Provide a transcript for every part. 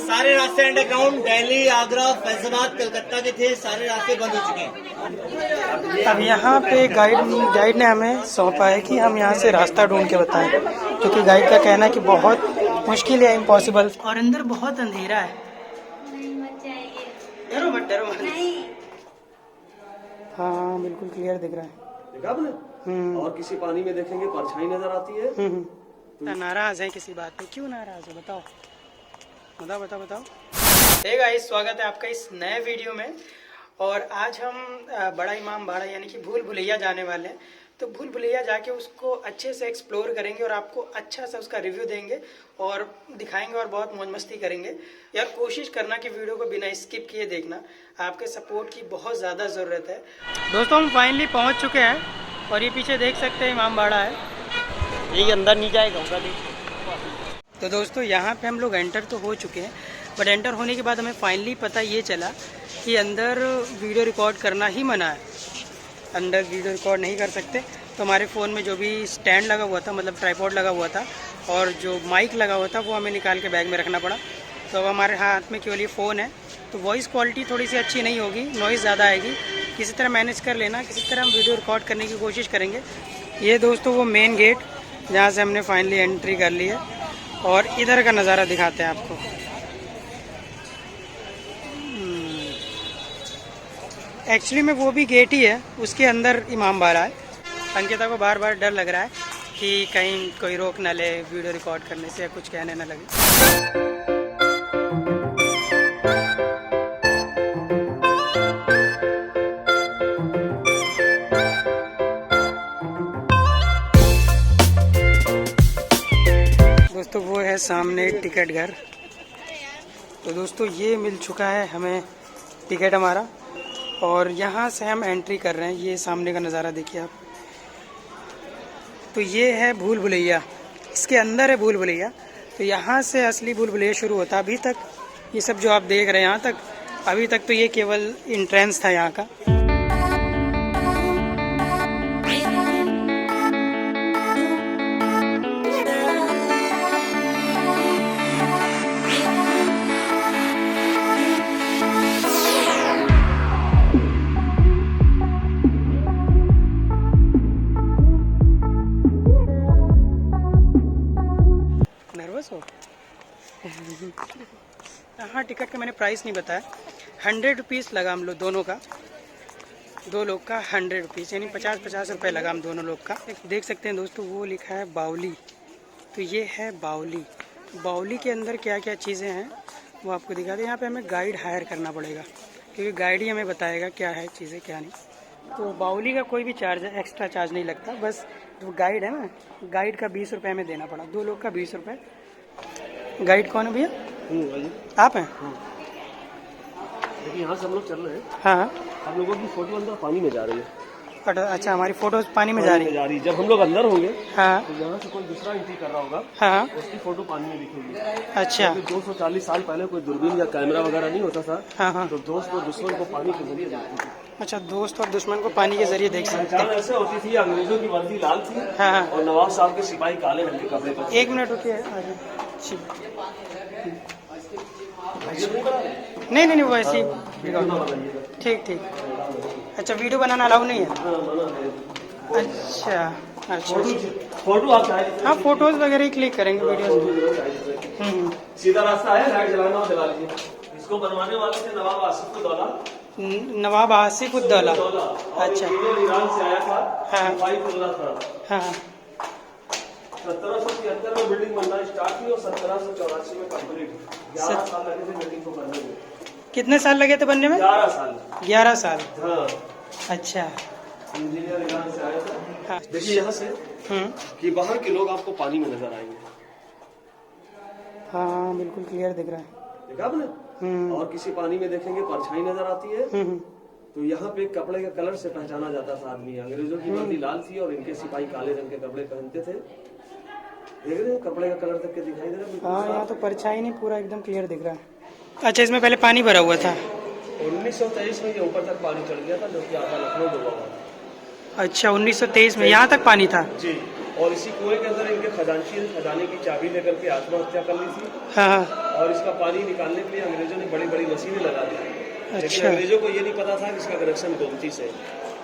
सारे रास्ते अंडरग्राउंड दिल्ली, आगरा, फैसलाबाद, कलकत्ता के थे, सारे रास्ते बंद हो चुके हैं। अब यहाँ पे गाइड ने हमें सौंपा है कि हम यहाँ से रास्ता ढूंढ के बताएं, क्योंकि गाइड का कहना है कि बहुत मुश्किल है, इम्पॉसिबल, और अंदर बहुत अंधेरा है। डरो मत, डरो मत। हाँ बिल्कुल क्लियर दिख रहा है। देखा आपने? और किसी पानी में देखेंगे परछाई नजर आती है। नाराज है किसी बात पे? क्यों नाराज है बताओ, बताओ बताओ बताओ। हे गाइस, स्वागत है आपका इस नए वीडियो में। और आज हम बड़ा इमाम बाड़ा यानी कि भूल भुलैया जाने वाले हैं। तो भूल भुलैया जाके उसको अच्छे से एक्सप्लोर करेंगे और आपको अच्छा सा उसका रिव्यू देंगे और दिखाएंगे और बहुत मौज मस्ती करेंगे। यार कोशिश करना कि वीडियो को बिना स्किप किए देखना, आपके सपोर्ट की बहुत ज़्यादा ज़रूरत है। दोस्तों हम फाइनली पहुंच चुके हैं और ये पीछे देख सकते हैं इमाम बाड़ा है, यही अंदर नहीं जाएगा। तो दोस्तों यहाँ पे हम लोग एंटर तो हो चुके हैं, बट एंटर होने के बाद हमें फाइनली पता ये चला कि अंदर वीडियो रिकॉर्ड करना ही मना है। अंदर वीडियो रिकॉर्ड नहीं कर सकते। तो हमारे फ़ोन में जो भी स्टैंड लगा हुआ था, मतलब ट्राइपॉड लगा हुआ था, और जो माइक लगा हुआ था, वो हमें निकाल के बैग में रखना पड़ा। तो अब हमारे हाथ में केवल ये फ़ोन है, तो वॉइस क्वालिटी थोड़ी सी अच्छी नहीं होगी, नॉइज़ ज़्यादा आएगी। किसी तरह मैनेज कर लेना, किसी तरह हम वीडियो रिकॉर्ड करने की कोशिश करेंगे। ये दोस्तों वो मेन गेट जहाँ से हमने फाइनली एंट्री कर ली है, और इधर का नज़ारा दिखाते हैं आपको। एक्चुअली में वो भी गेट ही है, उसके अंदर इमाम बाड़ा है। अंकिता को बार बार डर लग रहा है कि कहीं कोई रोक ना ले वीडियो रिकॉर्ड करने से या कुछ कहने ना लगे। दोस्तों वो है सामने टिकट घर। तो दोस्तों ये मिल चुका है हमें टिकट हमारा, और यहाँ से हम एंट्री कर रहे हैं। ये सामने का नज़ारा देखिए आप। तो ये है भूल भुलैया, इसके अंदर है भूल भुलैया। तो यहाँ से असली भूल भुलैया शुरू होता है। अभी तक ये सब जो आप देख रहे हैं यहाँ तक, अभी तक तो ये केवल इंट्रेंस था यहाँ का। हाँ, टिकट का मैंने प्राइस नहीं बताया। 100 रुपीज़ लगा हम लोग दोनों का, दो लोग का 100 रुपीज़, यानी 50-50 रुपये लगा हम दोनों लोग का। देख सकते हैं दोस्तों वो लिखा है बावली। तो ये है बावली। बावली के अंदर क्या क्या चीज़ें हैं वो आपको दिखा दें। यहाँ पे हमें गाइड हायर करना पड़ेगा, क्योंकि गाइड ही हमें बताएगा क्या है चीज़ें क्या नहीं। तो बावली का कोई भी चार्ज है, एक्स्ट्रा चार्ज नहीं लगता। बस जो गाइड है ना, गाइड का 20 रुपये हमें देना पड़ा, दो लोग का 20 रुपये। गाइड कौन है भैया? आप हैं? देखिए यहाँ से हम लोग चल रहे हैं। हाँ, हम लोगों की फोटो अंदर पानी में जा रही है। अच्छा, हमारी फोटो पानी में जा रही है। जब हम लोग अंदर होंगे, हाँ, तो यहाँ से कोई दूसरा एंट्री कर रहा होगा, हाँ, उसकी फोटो पानी में दिखेगी। अच्छा। 240 साल पहले कोई दूरबीन या कैमरा वगैरह नहीं होता था। हाँ, हाँ। तो दोस्त और दुश्मन को पानी के जरिए देखते थे। अच्छा, दोस्त और दुश्मन को पानी के जरिए देख सकते हैं। ऐसे होती थी, अंग्रेजों की वर्दी लाल थी, हाँ, और नवाब साहब के सिपाही काले रंग के कपड़े पहनते। 1 मिनट रुकिए। नहीं नहीं नहीं, वो ऐसी ठीक ठीक। अच्छा, वीडियो बनाना अलाउ नहीं है? अच्छा अच्छा, फोटो आप चाहे, हाँ, फोटोज वगैरह ही क्लिक करेंगे वीडियो। सीधा रास्ता है, लाइट जलाना हो जला लीजिए। इसको बनवाने वाले थे नवाब आसिफ उद्दौला। नवाब आसिफ उद्दौला। अच्छा, ईरान से आया था। हाँ, था। हाँ। 1773 में बिल्डिंग बनना स्टार्ट हुई और 1784 में कंप्लीट हुई। 11 साल लगे थे बिल्डिंग को बनने में। कितने साल लगे थे बनने में? 11 साल। 11 साल। हाँ, अच्छा, इंजीनियर ईरान से आया था। हाँ। देखिए यहाँ से कि बाहर के लोग आपको पानी में नजर आएंगे। हाँ बिल्कुल क्लियर दिख रहा है। देखा आपने? और किसी पानी में देखेंगे परछाई नजर आती है। तो यहाँ पे कपड़े के कलर से पहचाना जाता था आदमी। अंग्रेजों की वर्दी लाल थी और इनके सिपाही काले रंग के कपड़े पहनते थे। देख रहे हैं कपड़े का कलर तक के दिखाई दे रहा है। हाँ, यहाँ तो परछाई नहीं, पूरा एकदम क्लियर दिख रहा है। अच्छा, इसमें पहले पानी भरा हुआ था? 1923 में ये ऊपर तक पानी चढ़ गया था, जो कि आधा लखनऊ डूबा हुआ था। अच्छा, 1923 में यहाँ तक पानी था? जी। और इसी कुएं के अंदर इनके खजाने की चाबी लेकर के आत्महत्या कर ली थी। हाँ। और इसका पानी निकालने के लिए अंग्रेजों ने बड़ी बड़ी मशीनें लगा दी। लेकिन अच्छा। अंग्रेजों को ये नहीं पता था कि इसका कनेक्शन गोमती से है।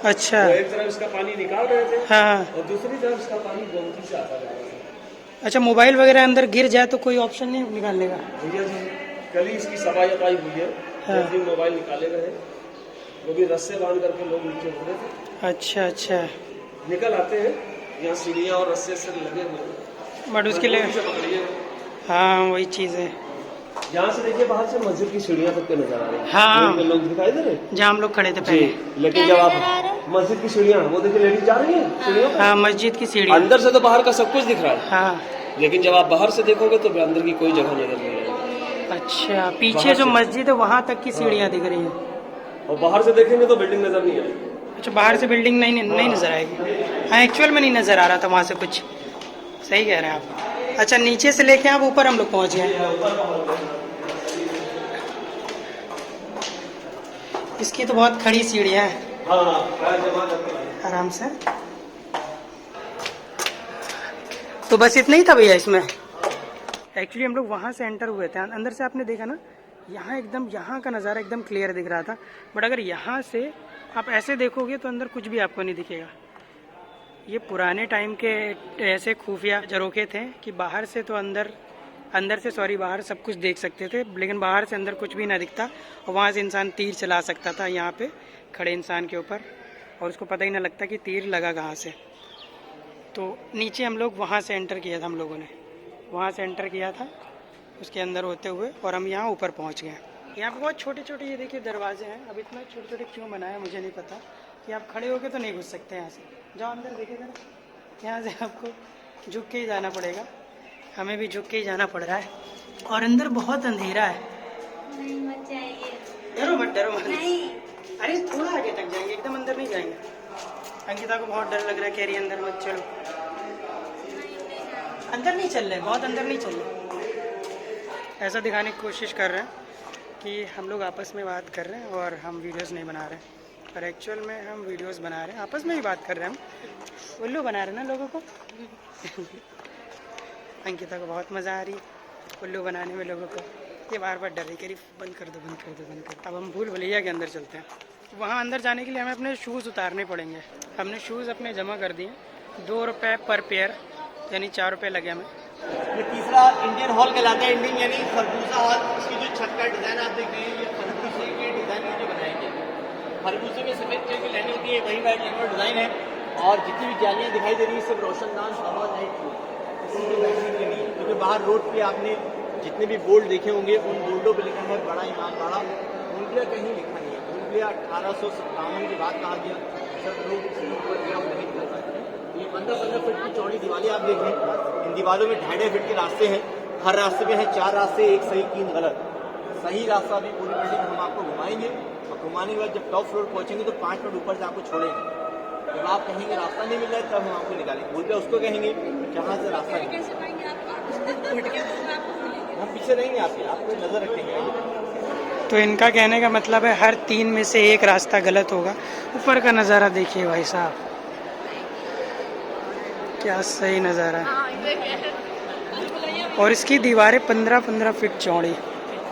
अच्छा। वो एक तरफ इसका पानी निकाल रहे थे हाँ। और दूसरी तरफ इसका पानी गोमती से आता जा रहा था। अच्छा, मोबाइल वगैरह अंदर गिर जाए तो कोई ऑप्शन नहीं निकालने का? भैया जी कल ही इसकी सफाई अपाई हुई है। हाँ। जिस दिन मोबाइल निकाले गए वो भी रस्से बांध करके लोग नीचे हो रहे थे। अच्छा अच्छा। निकल आते हैं, यहाँ सीढ़ियाँ और रस्से से लगे हुए हैं, बट उसके लिए मजबूती से पकड़िए। हाँ वही चीज़ है। यहाँ से देखिए बाहर से मस्जिद की सीढ़ियाँ तक के नजर आ रही हैं। हाँ। वहीं पे लोग दिखाई दे रहे हैं जहाँ हम लोग खड़े थे जी। पहले। लेकिन जब आप मस्जिद की सीढ़ियाँ, वो देखिए लेडीज जा रही है सीढ़ियों पे। हाँ, मस्जिद की सीढ़ी। अंदर से तो बाहर का सब कुछ दिख रहा है, हाँ। लेकिन जब आप बाहर से देखोगे तो अंदर की कोई जगह नजर नहीं आएगी। अच्छा, पीछे बाहर जो से। मस्जिद है वहाँ तक की सीढ़ियाँ दिख रही हैं। और बाहर से देखेंगे तो बिल्डिंग नजर नहीं आएगी। अच्छा, बाहर से बिल्डिंग नहीं नजर आएगी। हाँ, एक्चुअल में नहीं नजर आ रहा था वहाँ से कुछ। सही कह रहे हैं आप। अच्छा, नीचे से लेके आप ऊपर हम लोग पहुँच गए। इसकी तो बहुत खड़ी सीढ़ियाँ हैं। आराम से। तो बस इतना ही था भैया इसमें। एक्चुअली हम लोग वहाँ से एंटर हुए थे, अंदर से आपने देखा ना, यहाँ एकदम यहाँ का नज़ारा एकदम क्लियर दिख रहा था। बट अगर यहाँ से आप ऐसे देखोगे तो अंदर कुछ भी आपको नहीं दिखेगा। ये पुराने टाइम के ऐसे खुफिया झरोखे थे कि बाहर से तो अंदर से बाहर सब कुछ देख सकते थे, लेकिन बाहर से अंदर कुछ भी ना दिखता। और वहाँ से इंसान तीर चला सकता था यहाँ पे खड़े इंसान के ऊपर, और उसको पता ही ना लगता कि तीर लगा कहाँ से। तो नीचे हम लोग वहाँ से एंटर किया था, हम लोगों ने वहाँ से एंटर किया था उसके अंदर होते हुए, और हम यहाँ ऊपर पहुँच गए। यहाँ पे बहुत छोटे छोटे ये देखिए दरवाजे हैं। अब इतना छोटे छोटे क्यों बनाया मुझे नहीं पता, कि आप खड़े होके तो नहीं घुस सकते यहाँ से। जाओ अंदर देखिए जरा, यहाँ से आपको झुक के ही जाना पड़ेगा। हमें भी झुक के ही जाना पड़ रहा है, और अंदर बहुत अंधेरा है। नहीं मत जाइए। डरो मत। नहीं। अरे थोड़ा आगे तक जाएंगे, एकदम अंदर नहीं जाएंगे। अंकिता को बहुत डर लग रहा है, कह रही है अंदर मत चलो। अंदर नहीं चल रहे, बहुत अंदर नहीं चल रहे। ऐसा दिखाने की कोशिश कर रहे हैं कि हम लोग आपस में बात कर रहे हैं और हम वीडियोस नहीं बना रहे हैं, और एक्चुअल में हम वीडियोस बना रहे हैं, आपस में ही बात कर रहे हैं। हम उल्लू बना रहे हैं ना लोगों को। अंकिता को बहुत मज़ा आ रही है उल्लू बनाने में लोगों को। ये बार बार डर रही, कह रही बंद कर दो बंद कर दो बंद कर दो। अब हम भूल भुलैया के अंदर चलते हैं। वहाँ अंदर जाने के लिए हमें अपने शूज़ उतारने पड़ेंगे। हमने शूज़ अपने जमा कर दिए, 2 रुपये पर पेयर, यानी 4 रुपये लगे हमें। ये तीसरा इंडियन हॉल कहलाता है। इंडियन यानी खरबूजा हॉल। इसकी जो छत का डिज़ाइन आप देख रहे हैं, ये खरबूजे के डिज़ाइन में जो बनाए गए। खरबूजे में सफ़ेद कलर की लाइनिंग होती है, वही वाइट लाइन और डिज़ाइन है। और जितनी भी जालियाँ दिखाई दे रही है सिर्फ रोशनदान हवा लाइट क्योंकि बाहर रोड पे आपने जितने भी बोर्ड देखे होंगे उन बोर्डों पे लिखा है बड़ा इमामबाड़ा। भूलभुलैया कहीं लिखा नहीं है। भूलभुलैया 1857 की बात कहा गया, जब लोग नहीं निकल सकते। ये 15-15 फीट की चौड़ी दीवारें आप देखें, इन दीवारों में 2.5 फीट के रास्ते हैं। हर रास्ते में है 4 रास्ते, एक सही 3 गलत। सही रास्ता भी पूरी बिल्डिंग हम आपको घुमाएंगे, और घुमाने के बाद जब टॉप फ्लोर पहुंचेंगे तो 5 मिनट ऊपर से आपको छोड़ेंगे। जब आप कहेंगे रास्ता नहीं मिल रहा है तब हम आपको निकालेंगे। भूलभुलैया उसको कहेंगे जहाँ से रास्ता हम पीछे रहेंगे, आपको नजर रखेंगे। तो इनका कहने का मतलब है हर 3 में से एक रास्ता गलत होगा। ऊपर का नज़ारा देखिए भाई साहब, क्या सही नज़ारा है। और इसकी दीवारें 15-15 फीट चौड़ी।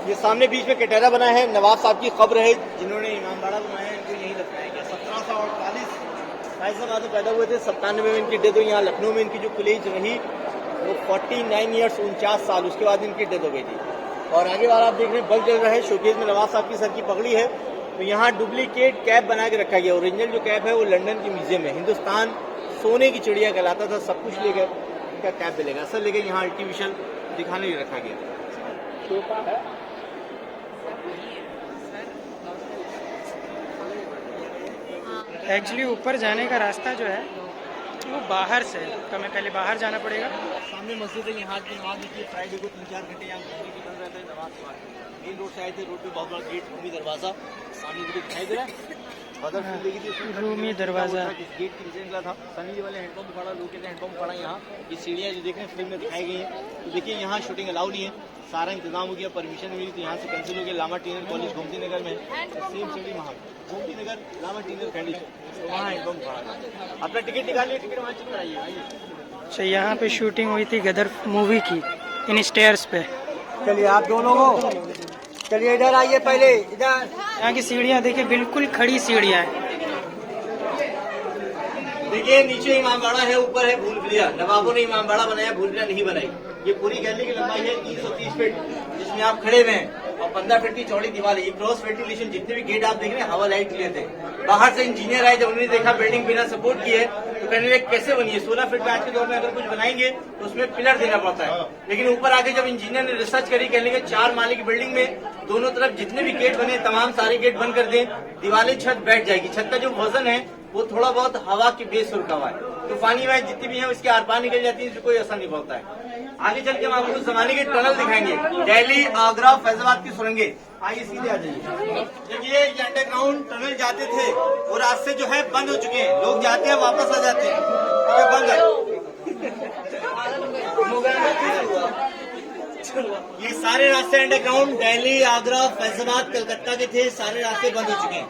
ये सामने बीच में कटहरा बना है, नवाब साहब की कब्र है जिन्होंने इमामबाड़ा बनाया है। इनको यही लगता है कि 1748 फैसलाबाद में पैदा हुए थे। 97 में इनकी डेथ हुई। यहाँ लखनऊ में इनकी जो कॉलेज रही वो 49 ईयर्स 49 साल, उसके बाद इनकी डेथ हो गई थी। और आगे वाला आप देख रहे हैं बल्ब जल रहा है। शोकेस में नवाब साहब की सर की पगड़ी है। तो यहाँ डुप्लीकेट कैप बना के रखा गया। ओरिजिनल जो कैप है वो लंदन के म्यूजियम में, हिंदुस्तान सोने की चिड़िया कहलाता था। सब कुछ लेकर इनका कैप मिलेगा, सर लेकर यहाँ आर्टिफिशियल दिखाने के रखा गया। एक्चुअली ऊपर जाने का रास्ता जो है वो बाहर से है, तो हमें पहले बाहर जाना पड़ेगा। सामने मस्जिद है, यहाँ की नमाज देखिए। फ्राइडे को 3-4 घंटे यहाँ घूमने की बन रहता है नमाज के बाद। मेन रोड से आए थे, रोड पे बहुत बड़ा गेट रूमी दरवाजा सामने दिखाई दे रहा है। अदर फिल्म देखी थी उसमें रूमी दरवाजा गेट की डिजाइन का था। सनी वाले हैंडपम्प पड़ा, लोग कहते हैं हैंडपम्प पड़ा। यहाँ ये सीढ़ियाँ जो देख रहे हैं फिल्म में दिखाई गई हैं। तो देखिए यहाँ शूटिंग अलाउ नहीं है, सारा इंतजाम हो गया, परमिशन मिली तो यहाँ से कैंसिल हो गया। लामा टीनर कॉलेज गोमती नगर में सेम सीढ़ी वहाँ गोमती नगर लामा टीनर कॉलेज, तो वहाँ हैंडपम्प पड़ा। अपना टिकट निकालिए, टिकट वहाँ चेक कराइए। अच्छा, यहाँ पे शूटिंग हुई थी गदर मूवी की, इन स्टेयर्स पे। चलिए आप दोनों हो, चलिए इधर आइए पहले इधर। यहाँ की सीढ़ियाँ देखिए, बिल्कुल खड़ी सीढ़ियाँ हैं। देखिए नीचे इमामबाड़ा है, ऊपर है भूलभुलैया। नवाबों ने इमामबाड़ा बनाया, भूलभुलैया नहीं बनाई। ये पूरी गैलरी की लंबाई है 330 फीट, जिसमें आप खड़े हुए हैं, और 15 फीट की चौड़ी दीवार है। ये क्रॉस वेंटिलेशन, जितने भी गेट आप देख रहे हैं हवा लाइट के लिए थे। बाहर से इंजीनियर आए, जब उन्होंने देखा बिल्डिंग बिना सपोर्ट की है तो कहने लगे कैसे बनी है। 16 फीट में आज के दौर में अगर कुछ बनाएंगे तो उसमें पिलर देना पड़ता है। लेकिन ऊपर आके जब इंजीनियर ने रिसर्च करी, कहने लगे 4 माले की बिल्डिंग में दोनों तरफ जितने भी गेट बने तमाम सारे गेट बंद कर दें, दीवारें छत बैठ जाएगी। छत का जो वजन है वो थोड़ा बहुत हवा के बेस पर रुका हुआ है, तूफानी हवाएं जितनी भी है उसके आर पार निकल जाती है, इससे कोई असर नहीं पड़ता है। आगे चल के हम आपको उस जमाने के टनल दिखाएंगे, दिल्ली, आगरा, फैजाबाद की सुरंगें। आइए सीधे आ जाइए। देखिए ये अंडरग्राउंड टनल जाते थे और रास्ते जो है बंद हो चुके हैं। लोग जाते हैं वापस आ जाते हैं, ये बंद है। ये सारे रास्ते अंडरग्राउंड दिल्ली, आगरा, फैजाबाद, कलकत्ता के थे, सारे रास्ते बंद हो चुके हैं।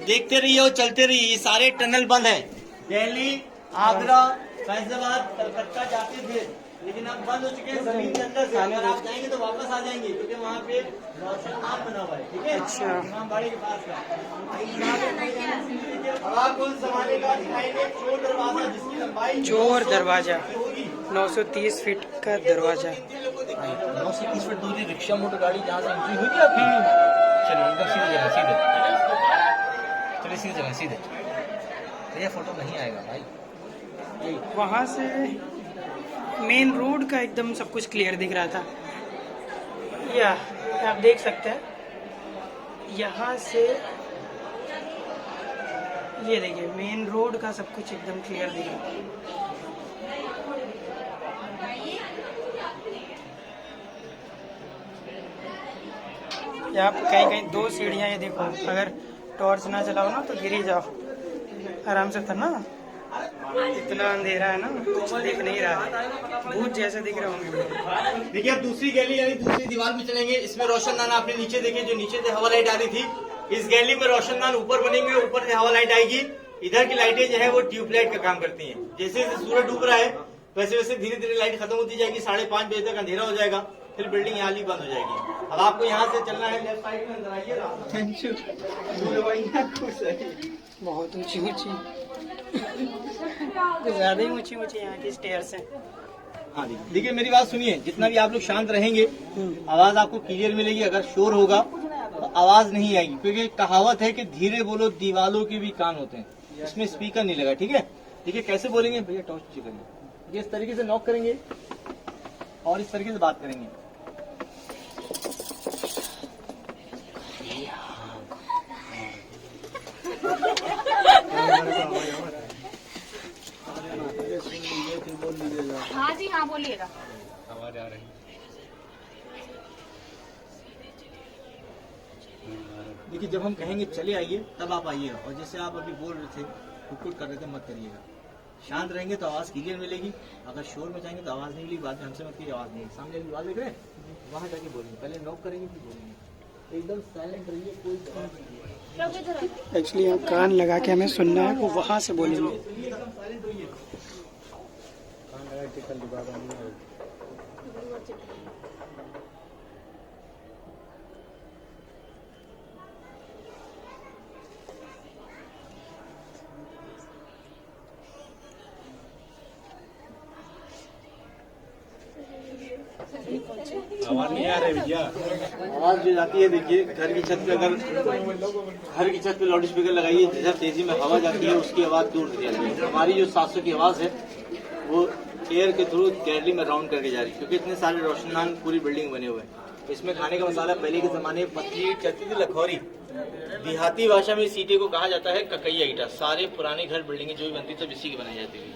देखते रहिए और चलते रहिए, ये सारे टनल बंद है। दिल्ली, आगरा, फैजाबाद, कलकत्ता जाते थे, लेकिन अब बंद हो चुके हैं जमीन के अंदर से। अगर आप जाएंगे तो वापस आ जाएंगे, क्योंकि वहाँ पे रोशन आप बना हुआ है, ठीक है, इमामबाड़े के पास का। अब आपको उस जमाने का दिखाएंगे चोर दरवाजा, जिसकी लंबाई चोर दरवाजा 930 फीट का दरवाजा। 930 फीट दूरी रिक्शा मोटर गाड़ी जहाँ से एंट्री हुई थी आपकी। चलिए एकदम सीधे जगह, सीधे चलिए, सीधे जगह, सीधे। भैया फोटो नहीं आएगा भाई। वहाँ से मेन रोड का एकदम सब कुछ क्लियर दिख रहा था। या आप देख सकते हैं, यहाँ से ये देखिए मेन रोड का सब कुछ एकदम क्लियर दिख रहा है। यहाँ पे कहीं कहीं 2 सीढ़ियाँ, ये देखो, अगर टॉर्च ना चलाओ ना तो गिर ही जाओ आराम से। था ना, इतना अंधेरा है ना, कुछ दिख नहीं रहा है, भूत जैसे दिख रहे होंगे। देखिए अब दूसरी गैलरी यानी दूसरी दीवार में चलेंगे। इसमें रोशनदान आपने नीचे देखे, जो नीचे से हवा लाइट आ रही थी। इस गैलरी में रोशनदान ऊपर बनेंगे, ऊपर से हवा लाइट आएगी। इधर की लाइटें जो है वो ट्यूबलाइट का काम करती हैं। जैसे जैसे सूरज डूब रहा है वैसे वैसे धीरे धीरे लाइट खत्म होती जाएगी। 5:30 बजे तक अंधेरा हो जाएगा, फिर बिल्डिंग यहाँ बंद हो जाएगी। अब आपको यहाँ से चलना है लेफ्ट साइड में, अंदर आइए। बहुत ऊंची ऊंची, ज्यादा ही ऊंची ऊंची यहाँ की स्टेयर्स हैं। हाँ जी, देखिए मेरी बात सुनिए, जितना भी आप लोग शांत रहेंगे आवाज आपको क्लियर मिलेगी। अगर शोर होगा तो आवाज नहीं आएगी, क्योंकि कहावत है कि धीरे बोलो दीवालों के भी कान होते हैं। इसमें स्पीकर नहीं लगा, ठीक है। देखिए कैसे बोलेंगे भैया, टॉर्च नीचे करिए। ये इस तरीके से नॉक करेंगे और इस तरीके से बात करेंगे। हाँ जी हाँ बोलिएगा। आवाज आ रही है। देखिए जब हम कहेंगे चले आइए तब आप आइएगा, और जैसे आप अभी बोल रहे थे, कुट कर रहे थे, मत करिएगा। शांत रहेंगे तो आवाज क्लियर मिलेगी। अगर शोर में जाएंगे तो आवाज नहीं मिलेगी। बाद में हमसे मत कीजिए, आवाज नहीं। सामने दीवार देख रहे हैं, वहाँ जाके बोलेंगे, पहले नॉक करेंगे फिर बोलेंगे। एकदम साइलेंट रहिए, कोई आवाज नहीं। एक्चुअली यहाँ कान लगा के हमें सुनना है, वो वहाँ से बोलेंगे। आवाज नहीं आ रही भैया, आवाज जो जाती है। देखिए घर की छत पे, अगर घर की छत पे लाउड स्पीकर लगाइए, जैसे तेजी में हवा जाती है उसकी आवाज दूर से जाती है। हमारी जो 700 की आवाज है वो एयर के थ्रू गैलरी में राउंड करके जा रही है, क्योंकि इतने सारे रोशनदान पूरी बिल्डिंग बने हुए हैं। इसमें खाने का मसाला पहले के जमाने में पतली ईंट चलती थी, लखौरी। देहाती भाषा में इस ईंटे को कहा जाता है ककैया ईंटा। सारे पुराने घर बिल्डिंगें जो भी बनती थी इसी की बनाई जाती थी।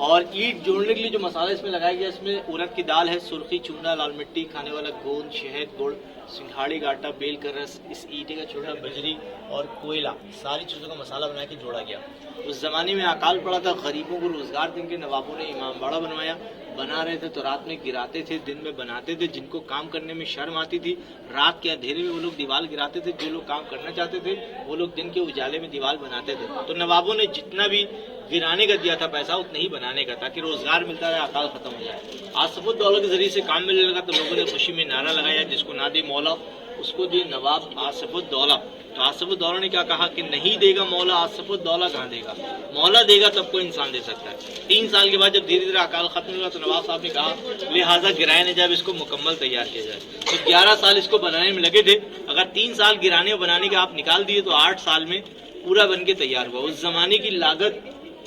और ईंट जोड़ने के लिए जो मसाला इसमें लगाया गया, इसमें उड़द की दाल है, सुर्खी, चूना, लाल मिट्टी, खाने वाला गोंद, शहद, गुड़, सिंघाड़ी का आटा, बेल का रस, इस ईंटे का छोटा बजरी और कोयला, सारी चीज़ों का मसाला बना के जोड़ा गया। उस जमाने में अकाल पड़ा था, गरीबों को रोजगार देने के नवाबों ने इमामबाड़ा बनवाया। बना रहे थे तो रात में गिराते थे, दिन में बनाते थे। जिनको काम करने में शर्म आती थी, रात के अंधेरे में वो लोग दीवार गिराते थे। जो लोग काम करना चाहते थे वो लोग दिन के उजाले में दीवार बनाते थे। तो नवाबों ने जितना भी गिराने का दिया था पैसा उतना ही बनाने का, ताकि रोजगार मिलता रहे, अकाल खत्म हो जाए। आसफुद दौला के जरिए से काम मिलने लगा तो लोगों ने खुशी में नारा लगाया, जिसको ना दे मौला उसको दे नवाब आसफुद दौला। तो आसफुद दौला ने क्या कहा कि नहीं देगा मौला, आसफुद दौला कहाँ देगा, मौला देगा तब कोई इंसान दे सकता है। 3 साल के बाद जब धीरे धीरे अकाल खत्म हुआ तो नवाब साहब ने कहा लिहाजा गिराया न जाए, इसको मुकम्मल तैयार किया जाए। तो 11 साल इसको बनाने में लगे थे। अगर 3 साल गिराने और बनाने के आप निकाल दिए तो 8 साल में पूरा बन के तैयार हुआ। उस जमाने की लागत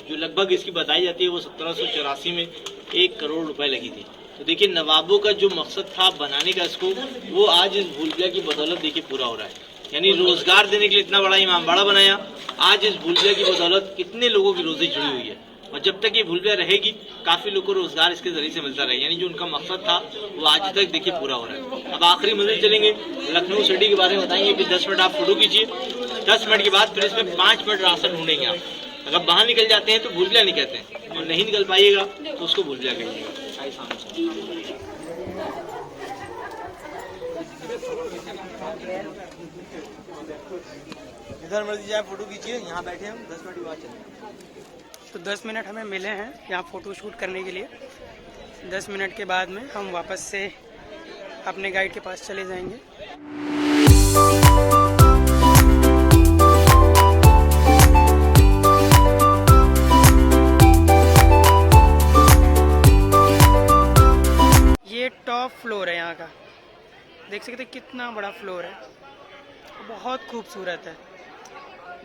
जो लगभग इसकी बताई जाती है वो 1784 में 1 करोड़ रुपए लगी थी। तो देखिए नवाबों का जो मकसद था बनाने का इसको, वो आज इस भूलभुलैया की बदौलत देखिए पूरा हो रहा है। यानी रोजगार देने के लिए इतना बड़ा इमामबाड़ा बनाया, आज इस भूलभुलैया की बदौलत कितने लोगों की रोजी जुड़ी हुई है। और जब तक ये भूलभुलैया रहेगी काफी लोगों को रोजगार इसके जरिए से मिलता रहेगा। यानी जो उनका मकसद था वो आज तक देखिए पूरा हो रहा है। अब आखिरी मंजिल चलेंगे, लखनऊ सिटी के बारे में बताएंगे कि 10 मिनट आप फोटो खींचिए। 10 मिनट के बाद फिर इसमें 5 मिनट रास्ता ढूंढेंगे आप। अगर बाहर निकल जाते हैं तो भूलभुलैया नहीं कहते हैं, और नहीं निकल पाइएगा तो उसको भूलभुलैया कहिएगा। इधर मर्जी जाए फोटो खींचिए, यहाँ बैठे हम 10 मिनट के बाद चलेंगे। तो 10 मिनट हमें मिले हैं यहाँ फ़ोटो शूट करने के लिए। 10 मिनट के बाद में हम वापस से अपने गाइड के पास चले जाएंगे। ये टॉप फ्लोर है यहाँ का, देख सकते हैं कितना बड़ा फ्लोर है। बहुत खूबसूरत है,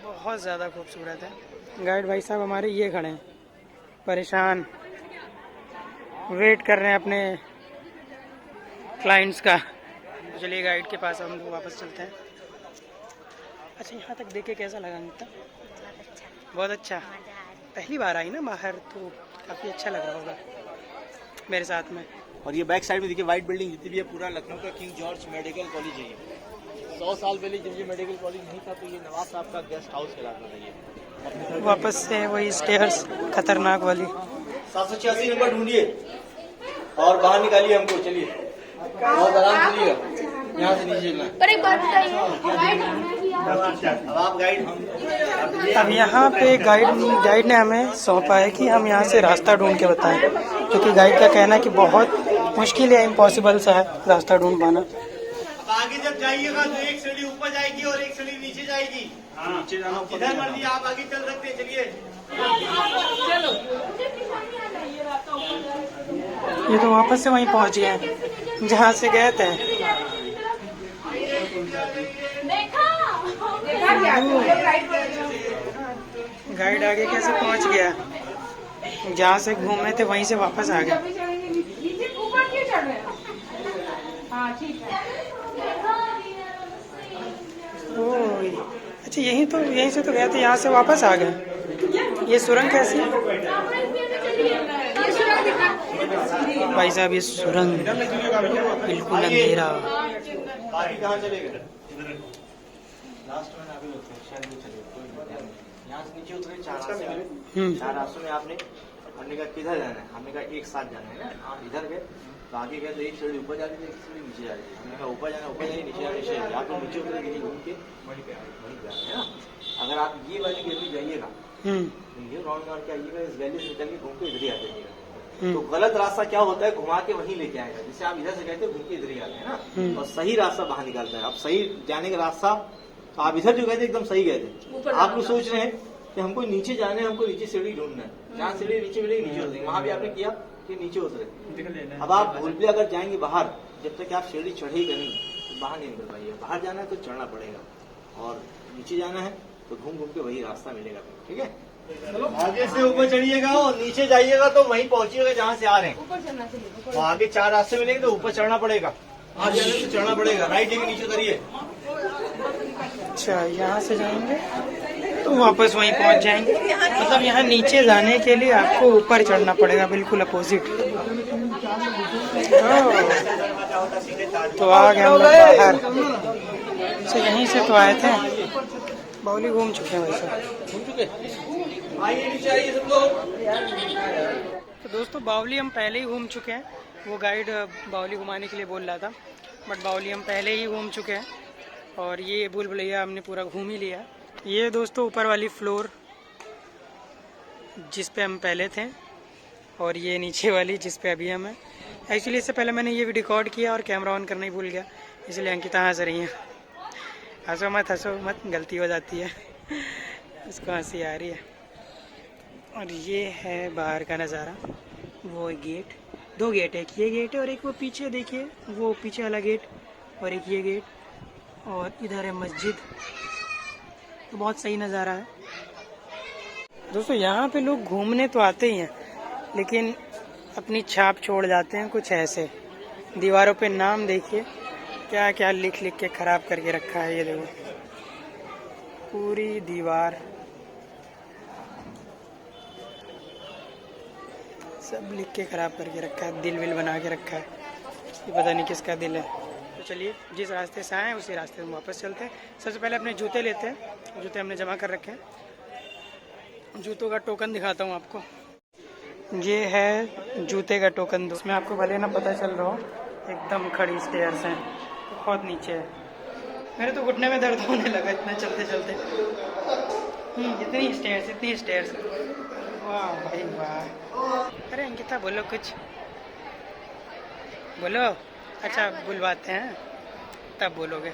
बहुत ज़्यादा खूबसूरत है। गाइड भाई साहब हमारे ये खड़े हैं परेशान, वेट कर रहे हैं अपने क्लाइंट्स का। तो चलिए गाइड के पास हम लोग वापस चलते हैं। अच्छा यहाँ तक देख के कैसा लगा अंकिता? बहुत अच्छा। पहली बार आई ना बाहर तो काफ़ी अच्छा लग रहा होगा मेरे साथ में। और ये बैक साइड में देखिए व्हाइट बिल्डिंग जितनी भी है पूरा लखनऊ का किंग जॉर्ज मेडिकल कॉलेज है। ये 100 साल पहले जब ये मेडिकल कॉलेज नहीं था तो ये नवाब साहब का गेस्ट हाउस कहलाता था। ये वापस से वही स्टेयर्स खतरनाक वाली। 786 नंबर ढूंढिए और बाहर निकालिए हमको। चलिए बहुत आराम करिएगा, यहाँ से नीचे चलना है। पर एक बात बताइए, अब आप गाइड अब यहाँ पे गाइड ने हमें सौंपा है कि हम यहाँ से रास्ता ढूंढ के बताएं, क्योंकि गाइड का कहना है कि बहुत मुश्किल है, इम्पॉसिबल सा है रास्ता ढूंढ पाना। अब आगे जब जाइएगा तो एक सीढ़ी ऊपर जाएगी और एक सीढ़ी नीचे जाएगी। नीचे जाना जिधर मर्जी आप आगे चल सकते हैं। चलिए ये तो वापस से वहीं पहुँच गए हैं जहाँ से गए थे। गाइड आगे कैसे पहुँच गया, जहाँ से घूमे थे वहीं से वापस आ गए। अच्छा यहीं से तो गए थे, यहाँ से वापस आ गए। ये सुरंग कैसी है भाई साहब? ये सुरंग बिल्कुल अंधेरा। बाकी कहाँ चलेगा? लास्ट में आगे शायद चलेगा। यहाँ से नीचे उतरे 4 रास्ते मिले। 4 रास्तों में आपने हमने कहा किधर जाना है? हमने कहा एक साथ जाना है ना। आप इधर गए तो आगे गए तो एक सीढ़ी ऊपर जा रही थी, एक सीढ़ी नीचे जा रही थी। हमने कहा ऊपर जाना ऊपर जाइए, नीचे जाना नीचे जाइए। आप तो नीचे उतरे गए घूम के वहीं पे है ना। अगर आप ये वाली गली जाइएगा ये राउंड मार के आइएगा, इस गली से निकल के घूम के इधर ही आ जाइएगा। तो गलत रास्ता क्या होता है, घुमा के वहीं लेके आएगा। जैसे आप इधर से गए थे घूम के इधर ही आते हैं ना, और सही रास्ता बाहर निकालता है। आप सही जाने का रास्ता, तो आप इधर जो गए थे एकदम सही गए थे। आप लोग सोच रहे हैं कि हमको नीचे जाना है, हमको नीचे सीढ़ी ढूंढना है, जहाँ सीढ़ी नीचे मिलेगी नीचे उतरेंगे। वहां भी आपने किया कि नीचे उतरे। अब आप भूलभुलैया अगर जाएंगे बाहर, जब तक आप सीढ़ी चढ़ेगा नहीं तो बाहर नहीं निकल पाइएगा। बाहर जाना है तो चढ़ना पड़ेगा, और नीचे जाना है तो घूम घूम के वही रास्ता मिलेगा। ठीक है, आगे से ऊपर चढ़िएगा और नीचे जाइएगा तो वहीं पहुंचिएगा जहाँ से आ रहे हैं। तो आगे 4 रास्ते मिलेंगे तो ऊपर चढ़ना पड़ेगा। आप जाने से चढ़ना पड़ेगा, राइट लेके नीचे उतरिए। अच्छा यहाँ से जाएंगे तो वापस वहीं पहुंच जाएंगे। मतलब यहाँ नीचे जाने के लिए आपको ऊपर चढ़ना पड़ेगा, बिल्कुल अपोजिट। तो आ गए हम लोग बाहर। अच्छा यहीं से तो आए थे, बाउली घूम चुके हैं वैसे। घूम चुके, आइए नीचे आइए सब लोग। तो दोस्तों बावली हम पहले ही घूम चुके हैं, वो गाइड बावली घुमाने के लिए बोल रहा था, बट बावली हम पहले ही घूम चुके हैं और ये भूल भुलैया हमने पूरा घूम ही लिया। ये दोस्तों ऊपर वाली फ्लोर जिस पे हम पहले थे और ये नीचे वाली जिस पे अभी हम हैं। एक्चुअली इससे पहले मैंने ये वीडियो रिकॉर्ड किया और कैमरा ऑन करना ही भूल गया, इसलिए अंकिता हंस रही हैं। हंसो मत, गलती हो जाती है। उसको हंसी आ रही है। और ये है बाहर का नज़ारा। वो गेट, 2 गेट है, एक ये गेट है और एक वो पीछे देखिए, वो पीछे वाला गेट और एक ये गेट, और इधर है मस्जिद। तो बहुत सही नज़ारा है दोस्तों। यहाँ पे लोग घूमने तो आते ही हैं, लेकिन अपनी छाप छोड़ जाते हैं कुछ ऐसे। दीवारों पे नाम देखिए, क्या क्या लिख लिख के ख़राब करके रखा है। ये देखो पूरी दीवार सब लिख के ख़राब करके रखा है, दिल विल बना के रखा है, ये पता नहीं किसका दिल है। तो चलिए जिस रास्ते से आए हैं उसी रास्ते में वापस चलते हैं। सबसे पहले अपने जूते लेते हैं, जूते हमने जमा कर रखे हैं। जूतों का टोकन दिखाता हूँ आपको। ये है जूते का टोकन। उसमें आपको भले ना पता चल रहा हो, एकदम खड़ी स्टेयर्स हैं, बहुत नीचे है। मेरे तो घुटने में दर्द होने लगा इतना चलते चलते। इतनी स्टेयर्स। वाह भाई वाह। अरे अंकिता बोलो कुछ, बोलो। अच्छा बुलवाते हैं तब बोलोगे।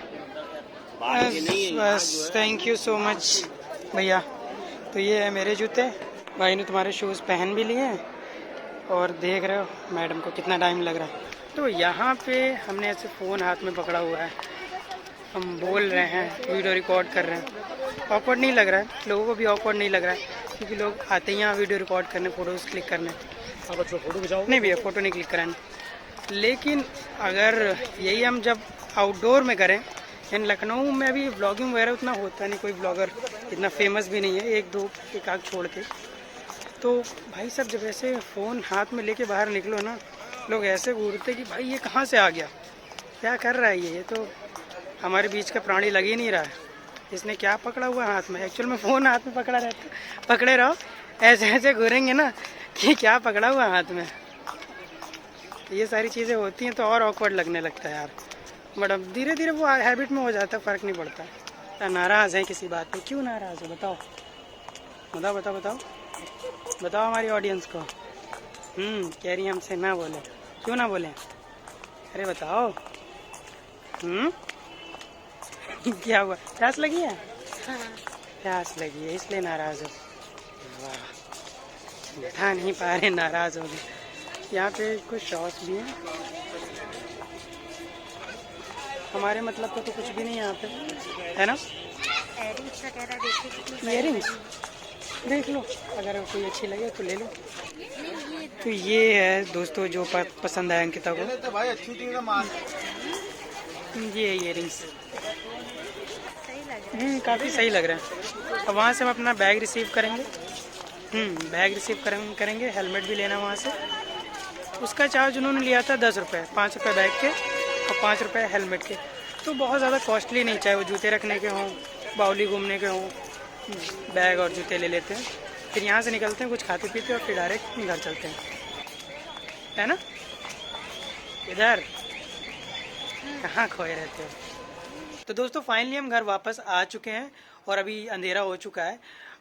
बस थैंक यू सो मच भैया। तो ये है मेरे जूते, भाई ने तुम्हारे शूज़ पहन भी लिए हैं और देख रहे हो मैडम को कितना टाइम लग रहा है। तो यहाँ पे हमने ऐसे फ़ोन हाथ में पकड़ा हुआ है, हम बोल रहे हैं, वीडियो रिकॉर्ड कर रहे हैं। ऑकवर्ड नहीं लग रहा है, लोगों को भी ऑकवर्ड नहीं लग रहा है, क्योंकि लोग आते ही यहाँ वीडियो रिकॉर्ड करने, फ़ोटोज़ क्लिक करने। फोटो खिंचाओ? नहीं भैया, फ़ोटो नहीं क्लिक कराने। लेकिन अगर यही हम जब आउटडोर में करें, इन लखनऊ में अभी व्लॉगिंग वगैरह उतना होता नहीं, कोई ब्लॉगर इतना फेमस भी नहीं है, एक आग छोड़ के। तो भाई साहब जब ऐसे फ़ोन हाथ में लेके बाहर निकलो ना, लोग ऐसे घूरते कि भाई ये कहाँ से आ गया, क्या कर रहा है ये तो हमारे बीच का प्राणी लग ही नहीं रहा है, इसने क्या पकड़ा हुआ हाथ में। एक्चुअल में फ़ोन हाथ में पकड़े रहो, ऐसे ऐसे घूरेंगे ना कि क्या पकड़ा हुआ हाथ में। ये सारी चीज़ें होती हैं तो और ऑकवर्ड लगने लगता है यार, बट अब धीरे धीरे वो हैबिट में हो जाता है, फ़र्क नहीं पड़ता। नाराज़ हैं किसी बात पे, क्यों नाराज़ हो बताओ, बताओ बताओ बताओ बताओ हमारी ऑडियंस को। कह रही हमसे ना बोले, क्यों ना बोले, अरे बताओ। क्या हुआ, प्यास लगी है? हाँ। प्यास लगी है इसलिए नाराज़ हो? वाह, बता नहीं पा रहे नाराज़ हो गए। यहाँ पे कुछ शॉप्स भी हैं, हमारे मतलब का तो कुछ भी नहीं यहाँ पे है ना। इयरिंग्स देख लो, अगर कोई अच्छी लगे तो ले लो। तो ये है दोस्तों जो पसंद आया अंकिता को, ये इयरिंग्स काफ़ी सही लग रहा है। अब वहाँ से हम अपना बैग रिसीव करेंगे, बैग रिसीव करेंगे। हेलमेट भी लेना वहाँ से, उसका चार्ज उन्होंने लिया था 10 रुपये, 5 रुपये बैग के और 5 रुपये हेलमेट के। तो बहुत ज़्यादा कॉस्टली नहीं, चाहे वो जूते रखने के हों, बावली घूमने के हों, बैग और जूते ले लेते हैं, फिर यहाँ से निकलते हैं, कुछ खाते पीते और फिर डायरेक्ट घर चलते हैं, है ना। इधर कहाँ खोए रहते हो। तो दोस्तों फाइनली हम घर वापस आ चुके हैं और अभी अंधेरा हो चुका है।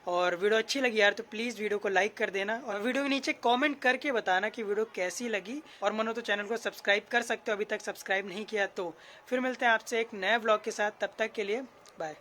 और वीडियो अच्छी लगी यार तो प्लीज़ वीडियो को लाइक कर देना और वीडियो के नीचे कमेंट करके बताना कि वीडियो कैसी लगी। और मनो तो चैनल को सब्सक्राइब कर सकते हो, अभी तक सब्सक्राइब नहीं किया तो। फिर मिलते हैं आपसे एक नए व्लॉग के साथ, तब तक के लिए बाय।